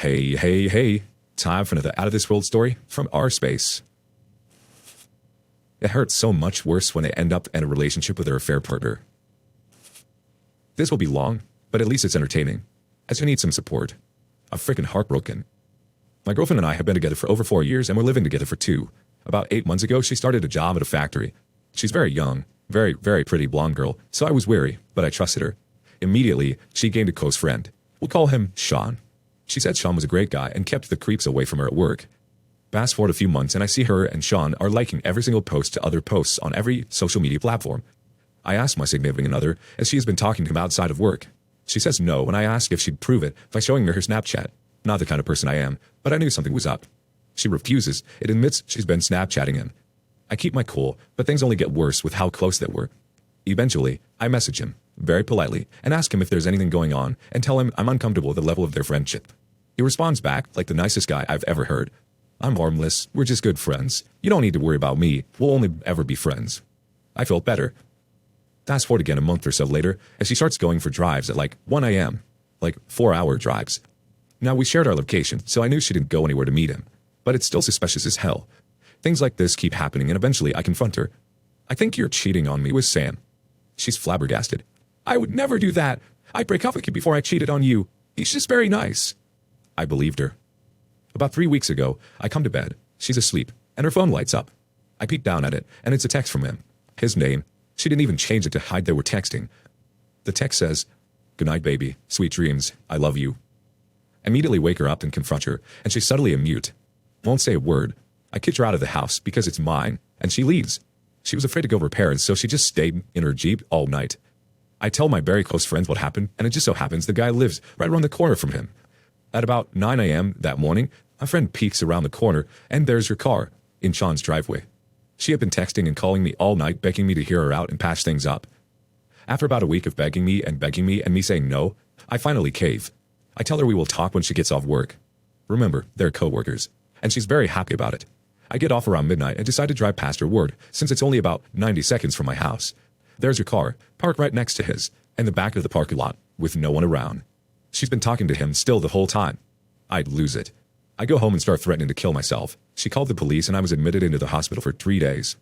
Hey, hey, hey. Time for another out-of-this-world story from our space. It hurts so much worse when they end up in a relationship with their affair partner. This will be long, but at least it's entertaining, as you need some support. I'm freaking heartbroken. My girlfriend and I have been together for over 4 years and we're living together for 2. About 8 months ago, she started a job at a factory. She's very young, very, very pretty blonde girl, so I was wary, but I trusted her. Immediately, she gained a close friend. We'll call him Sean. She said Sean was a great guy and kept the creeps away from her at work. Fast forward a few months and I see her and Sean are liking every single post to other posts on every social media platform. I asked my significant other as she has been talking to him outside of work. She says no when I ask if she'd prove it by showing me her Snapchat. Not the kind of person I am, but I knew something was up. She refuses. It admits she's been Snapchatting him. I keep my cool, but things only get worse with how close they were. Eventually, I message him, very politely, and ask him if there's anything going on and tell him I'm uncomfortable with the level of their friendship. He responds back like the nicest guy I've ever heard. I'm harmless. We're just good friends. You don't need to worry about me. We'll only ever be friends. I felt better. Fast forward again a month or so later as she starts going for drives at like 1 a.m., like 4-hour drives. Now, we shared our location, so I knew she didn't go anywhere to meet him, but it's still suspicious as hell. Things like this keep happening and eventually I confront her. I think you're cheating on me with Sam. She's flabbergasted. I would never do that. I'd break up with you before I cheated on you. He's just very nice. I believed her. About 3 weeks ago, I come to bed. She's asleep, and her phone lights up. I peek down at it, and it's a text from him. His name. She didn't even change it to hide they were texting. The text says, "Good night, baby. Sweet dreams. I love you." I immediately wake her up and confront her, and she's subtly a mute. Won't say a word. I kick her out of the house because it's mine, and she leaves. She was afraid to go with her parents, so she just stayed in her Jeep all night. I tell my very close friends what happened, and it just so happens the guy lives right around the corner from him. At about 9 a.m. that morning, my friend peeks around the corner, and there's her car in Sean's driveway. She had been texting and calling me all night, begging me to hear her out and patch things up. After about a week of begging me and me saying no, I finally cave. I tell her we will talk when she gets off work. Remember, they're co-workers, and she's very happy about it. I get off around midnight and decide to drive past her ward, since it's only about 90 seconds from my house. There's her car, parked right next to his, in the back of the parking lot, with no one around. She's been talking to him still the whole time. I'd lose it. I go home and start threatening to kill myself. She called the police and I was admitted into the hospital for 3 days.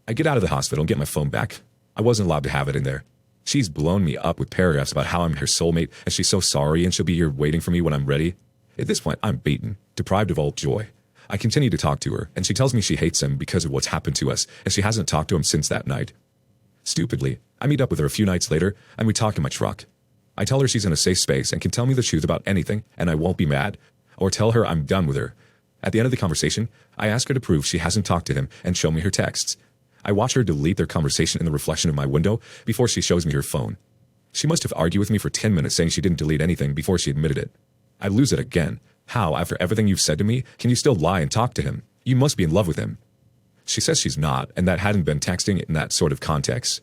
I get out of the hospital and get my phone back. I wasn't allowed to have it in there. She's blown me up with paragraphs about how I'm her soulmate and she's so sorry and she'll be here waiting for me when I'm ready. At this point, I'm beaten, deprived of all joy. I continue to talk to her, and she tells me she hates him because of what's happened to us, and she hasn't talked to him since that night. Stupidly, I meet up with her a few nights later, and we talk in my truck. I tell her she's in a safe space and can tell me the truth about anything, and I won't be mad, or tell her I'm done with her. At the end of the conversation, I ask her to prove she hasn't talked to him and show me her texts. I watch her delete their conversation in the reflection of my window before she shows me her phone. She must have argued with me for 10 minutes saying she didn't delete anything before she admitted it. I lose it again. How, after everything you've said to me, can you still lie and talk to him? You must be in love with him. She says she's not, and that hadn't been texting in that sort of context.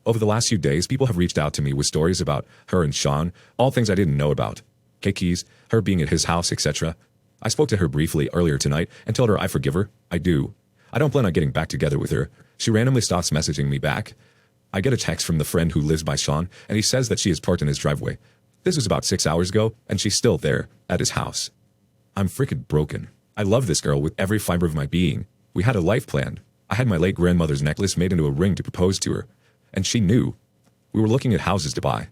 Over the last few days, people have reached out to me with stories about her and Sean, all things I didn't know about. Keys, her being at his house, etc. I spoke to her briefly earlier tonight and told her I forgive her. I do. I don't plan on getting back together with her. She randomly stops messaging me back. I get a text from the friend who lives by Sean, and he says that she is parked in his driveway. This was about 6 hours ago, and she's still there, at his house. I'm freaking broken. I love this girl with every fiber of my being. We had a life planned. I had my late grandmother's necklace made into a ring to propose to her. And she knew. We were looking at houses to buy.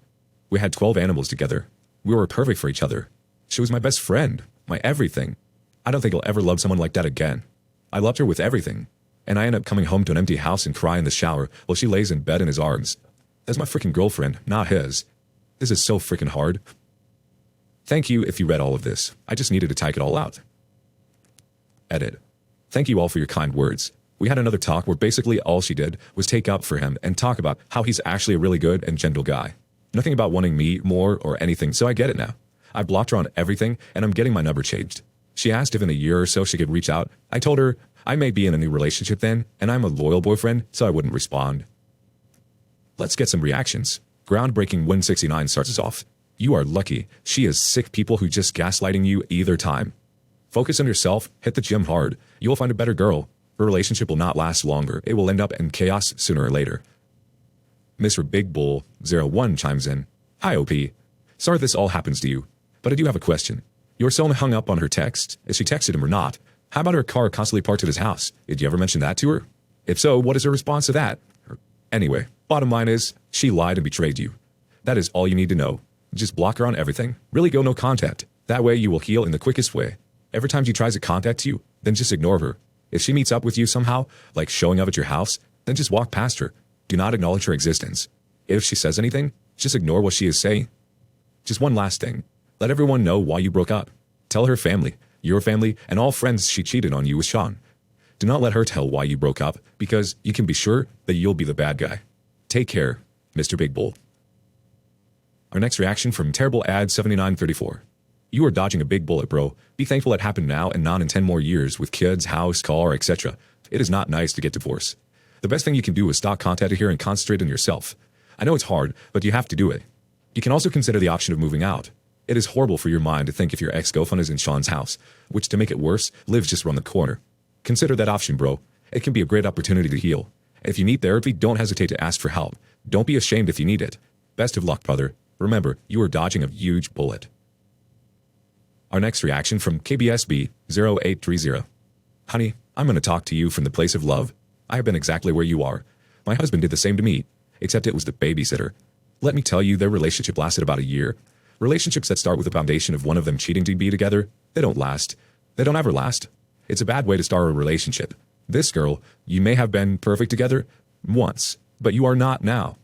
We had 12 animals together. We were perfect for each other. She was my best friend, my everything. I don't think I'll ever love someone like that again. I loved her with everything. And I end up coming home to an empty house and cry in the shower while she lays in bed in his arms. That's my freaking girlfriend, not his. This is so freaking hard. Thank you if you read all of this. I just needed to type it all out. Edit. Thank you all for your kind words. We had another talk where basically all she did was take up for him and talk about how he's actually a really good and gentle guy. Nothing about wanting me more or anything, so I get it now. I blocked her on everything and I'm getting my number changed. She asked if in a year or so she could reach out. I told her I may be in a new relationship then, and I'm a loyal boyfriend, so I wouldn't respond. Let's get some reactions. Groundbreaking Win 69 starts us off. You are lucky. She is sick people who just gaslighting you either time. Focus on yourself, hit the gym hard. You will find a better girl. Her relationship will not last longer. It will end up in chaos sooner or later. Mr. Big Bull 01 chimes in. Hi, OP. Sorry this all happens to you, but I do have a question. You're so hung up on her text, if she texted him or not. How about her car constantly parked at his house? Did you ever mention that to her? If so, what is her response to that? Anyway, bottom line is, she lied and betrayed you. That is all you need to know. Just block her on everything. Really go no contact. That way you will heal in the quickest way. Every time she tries to contact you, then just ignore her. If she meets up with you somehow, like showing up at your house, then just walk past her. Do not acknowledge her existence. If she says anything, just ignore what she is saying. Just one last thing. Let everyone know why you broke up. Tell her family, your family, and all friends she cheated on you with Sean. Do not let her tell why you broke up, because you can be sure that you'll be the bad guy. Take care, Mr. Big Bull. Our next reaction from Terrible Ad 7934. You are dodging a big bullet, bro. Be thankful it happened now and not in 10 more years with kids, house, car, etc. It is not nice to get divorced. The best thing you can do is stop contacting her and concentrate on yourself. I know it's hard, but you have to do it. You can also consider the option of moving out. It is horrible for your mind to think if your ex-girlfriend is in Sean's house, which to make it worse, lives just around the corner. Consider that option, bro. It can be a great opportunity to heal. If you need therapy, don't hesitate to ask for help. Don't be ashamed if you need it. Best of luck, brother. Remember, you are dodging a huge bullet. Our next reaction from KBSB 0830. Honey, I'm going to talk to you from the place of love. I have been exactly where you are. My husband did the same to me, except it was the babysitter. Let me tell you, their relationship lasted about a year. Relationships that start with the foundation of one of them cheating to be together, they don't last. They don't ever last. It's a bad way to start a relationship. This girl, you may have been perfect together once, but you are not now.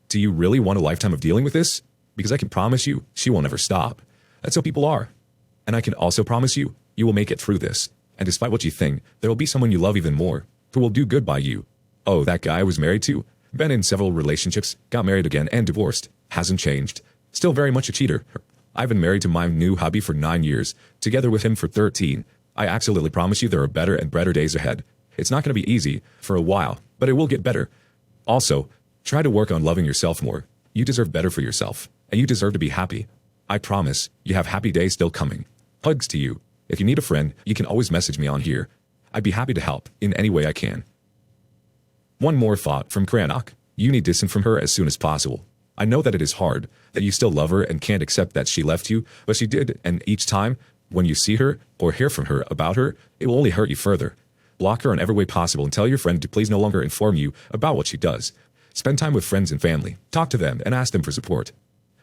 Do you really want a lifetime of dealing with this? Because I can promise you, she will never stop. That's how people are. And I can also promise you, you will make it through this. And despite what you think, there will be someone you love even more, who will do good by you. Oh, that guy I was married to? Been in several relationships, got married again and divorced. Hasn't changed. Still very much a cheater. I've been married to my new hubby for 9 years, together with him for 13. I absolutely promise you there are better and better days ahead. It's not going to be easy for a while, but it will get better. Also, try to work on loving yourself more. You deserve better for yourself, and you deserve to be happy. I promise you have happy days still coming. Hugs to you. If you need a friend, you can always message me on here. I'd be happy to help in any way I can. One more thought from Cranach. You need distance from her as soon as possible. I know that it is hard, that you still love her and can't accept that she left you, but she did, and each time, when you see her or hear from her about her, it will only hurt you further. Block her in every way possible and tell your friend to please no longer inform you about what she does. Spend time with friends and family. Talk to them and ask them for support.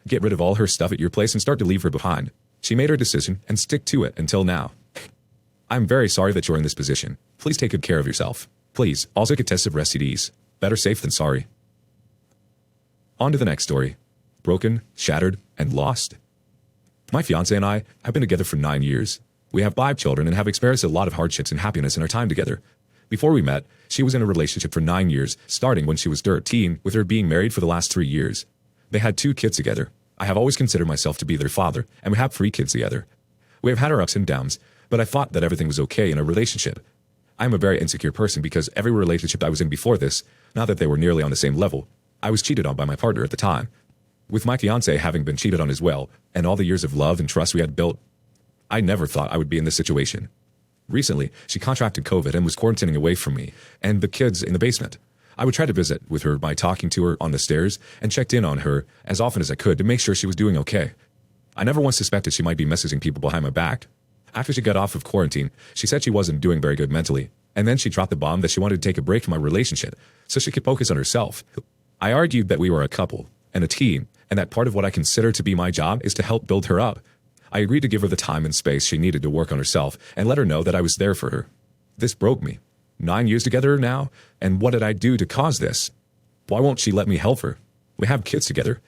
Get rid of all her stuff at your place and start to leave her behind. She made her decision and stick to it until now. I'm very sorry that you're in this position. Please take good care of yourself. Please, also get tested for STDs. Better safe than sorry. On to the next story. Broken, shattered, and lost. My fiancé and I have been together for 9 years. We have 5 children and have experienced a lot of hardships and happiness in our time together. Before we met, she was in a relationship for 9 years, starting when she was 13, with her being married for the last 3 years. They had 2 kids together. I have always considered myself to be their father, and we have 3 kids together. We have had our ups and downs, but I thought that everything was okay in a relationship. I am a very insecure person because every relationship I was in before this, now that they were nearly on the same level, I was cheated on by my partner at the time. With my fiancé having been cheated on as well, and all the years of love and trust we had built, I never thought I would be in this situation. Recently, she contracted COVID and was quarantining away from me and the kids in the basement. I would try to visit with her by talking to her on the stairs and checked in on her as often as I could to make sure she was doing okay. I never once suspected she might be messaging people behind my back. After she got off of quarantine, she said she wasn't doing very good mentally, and then she dropped the bomb that she wanted to take a break from my relationship so she could focus on herself. I argued that we were a couple and a team, and that part of what I consider to be my job is to help build her up. I agreed to give her the time and space she needed to work on herself and let her know that I was there for her. This broke me. 9 years together now, and what did I do to cause this? Why won't she let me help her? We have kids together.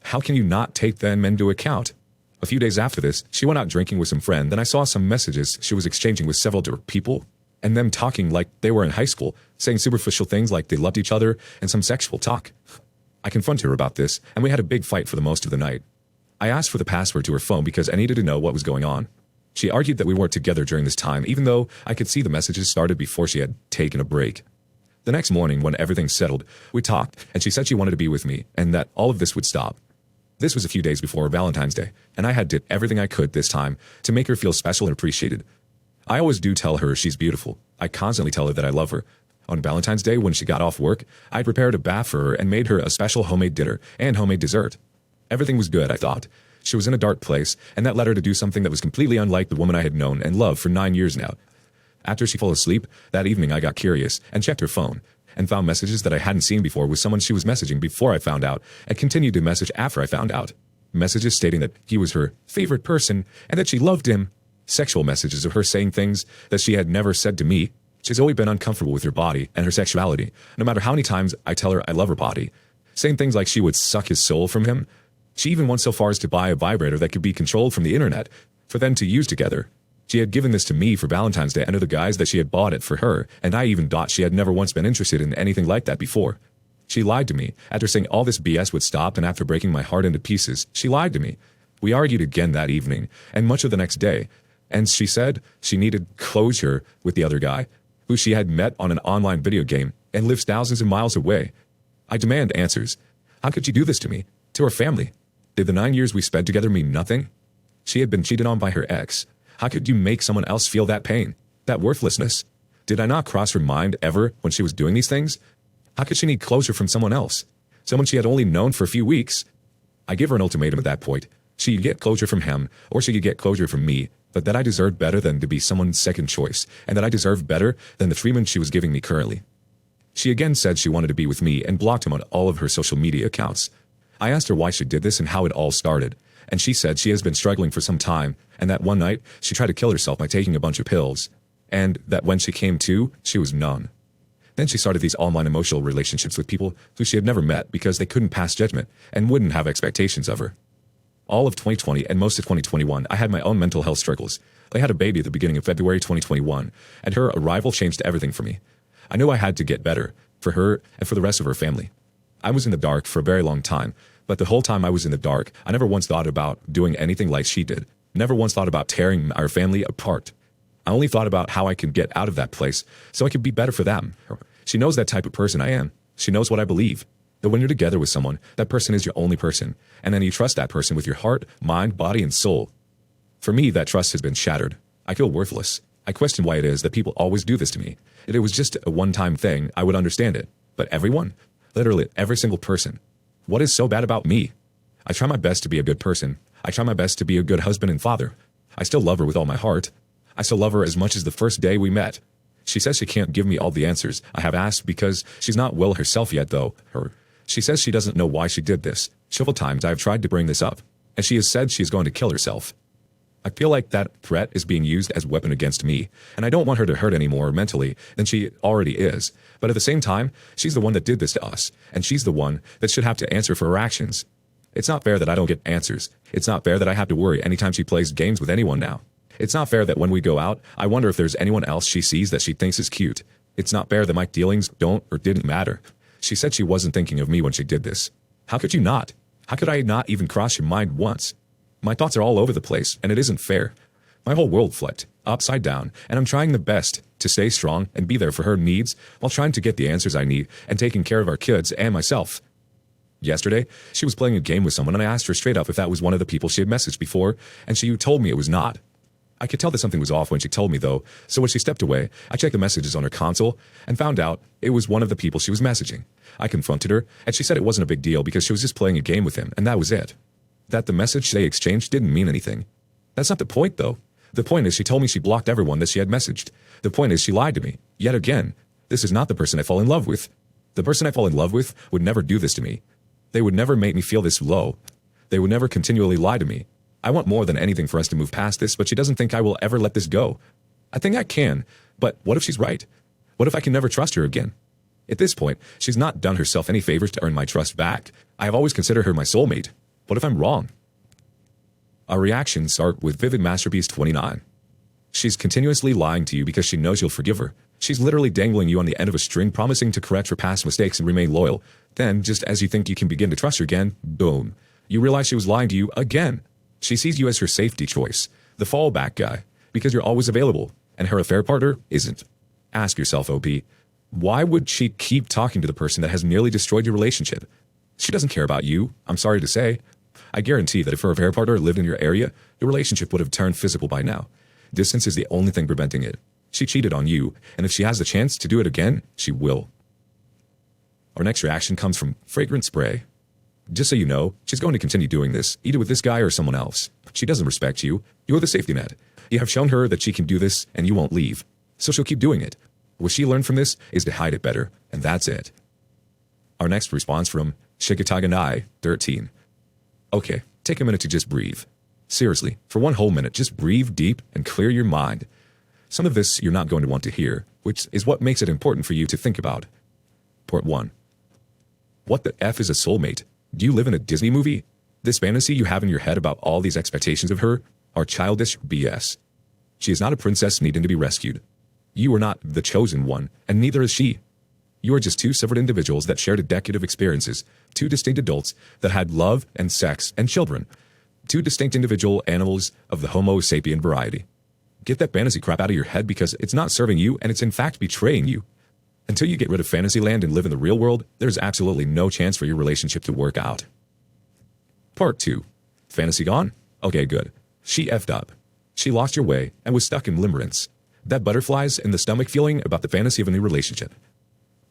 How can you not take them into account? A few days after this, she went out drinking with some friend, and I saw some messages she was exchanging with several different people, and them talking like they were in high school, saying superficial things like they loved each other, and some sexual talk. I confronted her about this, and we had a big fight for the most of the night. I asked for the password to her phone because I needed to know what was going on. She argued that we weren't together during this time, even though I could see the messages started before she had taken a break. The next morning, when everything settled, we talked, and she said she wanted to be with me, and that all of this would stop. This was a few days before Valentine's Day, and I had did everything I could this time to make her feel special and appreciated. I always do tell her she's beautiful. I constantly tell her that I love her. On Valentine's Day, when she got off work, I prepared a bath for her and made her a special homemade dinner and homemade dessert. Everything was good, I thought. She was in a dark place, and that led her to do something that was completely unlike the woman I had known and loved for 9 years now. After she fell asleep, that evening I got curious and checked her phone, and found messages that I hadn't seen before with someone she was messaging before I found out, and continued to message after I found out. Messages stating that he was her favorite person, and that she loved him. Sexual messages of her saying things that she had never said to me. She's always been uncomfortable with her body and her sexuality, no matter how many times I tell her I love her body. Saying things like she would suck his soul from him. She even went so far as to buy a vibrator that could be controlled from the internet, for them to use together. She had given this to me for Valentine's Day under the guise that she had bought it for her, and I even thought she had never once been interested in anything like that before. She lied to me. After saying all this BS would stop and after breaking my heart into pieces, she lied to me. We argued again that evening, and much of the next day, and she said she needed closure with the other guy, who she had met on an online video game and lives thousands of miles away. I demand answers. How could you do this to me? To her family? Did the 9 years we spent together mean nothing? She had been cheated on by her ex. How could you make someone else feel that pain? That worthlessness? Did I not cross her mind ever when she was doing these things? How could she need closure from someone else? Someone she had only known for a few weeks? I gave her an ultimatum at that point. She could get closure from him, or she could get closure from me, but that I deserved better than to be someone's second choice, and that I deserved better than the treatment she was giving me currently. She again said she wanted to be with me and blocked him on all of her social media accounts. I asked her why she did this and how it all started, and she said she has been struggling for some time, and that one night she tried to kill herself by taking a bunch of pills, and that when she came to, she was numb. Then she started these online emotional relationships with people who she had never met because they couldn't pass judgment and wouldn't have expectations of her. All of 2020 and most of 2021, I had my own mental health struggles. I had a baby at the beginning of February 2021, and her arrival changed everything for me. I knew I had to get better, for her and for the rest of her family. I was in the dark for a very long time, but the whole time I was in the dark, I never once thought about doing anything like she did. Never once thought about tearing our family apart. I only thought about how I could get out of that place so I could be better for them. She knows that type of person I am. She knows what I believe. That when you're together with someone, that person is your only person, and then you trust that person with your heart, mind, body, and soul. For me, that trust has been shattered. I feel worthless. I question why it is that people always do this to me. If it was just a one-time thing, I would understand it. But everyone? Literally every single person. What is so bad about me? I try my best to be a good person. I try my best to be a good husband and father. I still love her with all my heart. I still love her as much as the first day we met. She says she can't give me all the answers I have asked because she's not well herself yet, though. She says she doesn't know why she did this. Several times I have tried to bring this up, and she has said she is going to kill herself. I feel like that threat is being used as a weapon against me, and I don't want her to hurt any more mentally than she already is. But at the same time, she's the one that did this to us, and she's the one that should have to answer for her actions. It's not fair that I don't get answers. It's not fair that I have to worry anytime she plays games with anyone now. It's not fair that when we go out, I wonder if there's anyone else she sees that she thinks is cute. It's not fair that my dealings don't or didn't matter. She said she wasn't thinking of me when she did this. How could you not? How could I not even cross your mind once? My thoughts are all over the place, and it isn't fair. My whole world flipped, upside down, and I'm trying the best to stay strong and be there for her needs while trying to get the answers I need and taking care of our kids and myself. Yesterday, she was playing a game with someone, and I asked her straight up if that was one of the people she had messaged before, and she told me it was not. I could tell that something was off when she told me, though, so when she stepped away, I checked the messages on her console and found out it was one of the people she was messaging. I confronted her, and she said it wasn't a big deal because she was just playing a game with him, and that was it. That the message they exchanged didn't mean anything. That's not the point, though. The point is she told me she blocked everyone that she had messaged. The point is she lied to me. Yet again, this is not the person I fall in love with. The person I fall in love with would never do this to me. They would never make me feel this low. They would never continually lie to me. I want more than anything for us to move past this, but she doesn't think I will ever let this go. I think I can, but what if she's right? What if I can never trust her again? At this point, she's not done herself any favors to earn my trust back. I have always considered her my soulmate. What if I'm wrong? Our reactions start with Vivid Masterpiece 29. She's continuously lying to you because she knows you'll forgive her. She's literally dangling you on the end of a string, promising to correct her past mistakes and remain loyal. Then, just as you think you can begin to trust her again, boom. You realize she was lying to you again. She sees you as her safety choice, the fallback guy, because you're always available, and her affair partner isn't. Ask yourself, OP, why would she keep talking to the person that has nearly destroyed your relationship? She doesn't care about you, I'm sorry to say. I guarantee that if her affair partner lived in your area, your relationship would have turned physical by now. Distance is the only thing preventing it. She cheated on you, and if she has the chance to do it again, she will. Our next reaction comes from Fragrant Spray. Just so you know, she's going to continue doing this, either with this guy or someone else. She doesn't respect you. You're the safety net. You have shown her that she can do this and you won't leave. So she'll keep doing it. What she learned from this is to hide it better, and that's it. Our next response from Shigitaganai, 13. Okay, take a minute to just breathe. Seriously, for one whole minute, just breathe deep and clear your mind. Some of this you're not going to want to hear, which is what makes it important for you to think about. Part 1. What the F is a soulmate? Do you live in a Disney movie? This fantasy you have in your head about all these expectations of her are childish BS. She is not a princess needing to be rescued. You are not the chosen one, and neither is she. You are just two separate individuals that shared a decade of experiences, two distinct adults that had love and sex and children, two distinct individual animals of the Homo sapien variety. Get that fantasy crap out of your head because it's not serving you and it's in fact betraying you. Until you get rid of Fantasyland and live in the real world, there's absolutely no chance for your relationship to work out. Part 2. Fantasy gone? Okay, good. She effed up. She lost your way and was stuck in limerence. That butterflies in the stomach feeling about the fantasy of a new relationship.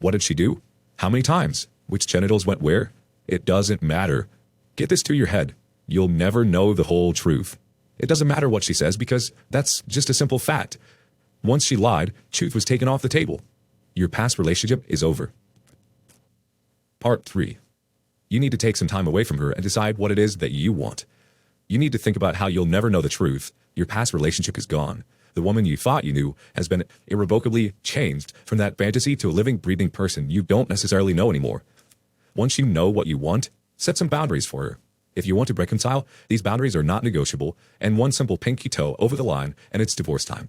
What did she do? How many times? Which genitals went where? It doesn't matter. Get this to your head. You'll never know the whole truth. It doesn't matter what she says because that's just a simple fact. Once she lied, truth was taken off the table. Your past relationship is over. Part 3. You need to take some time away from her and decide what it is that you want. You need to think about how you'll never know the truth. Your past relationship is gone. The woman you thought you knew has been irrevocably changed from that fantasy to a living, breathing person you don't necessarily know anymore. Once you know what you want, set some boundaries for her. If you want to reconcile, these boundaries are not negotiable, and one simple pinky toe over the line and it's divorce time.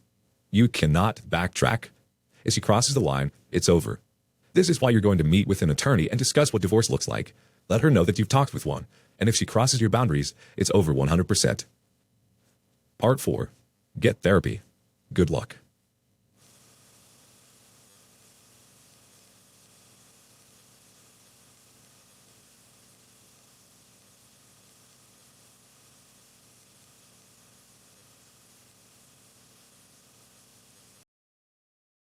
You cannot backtrack. If she crosses the line, it's over. This is why you're going to meet with an attorney and discuss what divorce looks like. Let her know that you've talked with one, and if she crosses your boundaries, it's over 100%. Part 4. Get therapy. Good luck.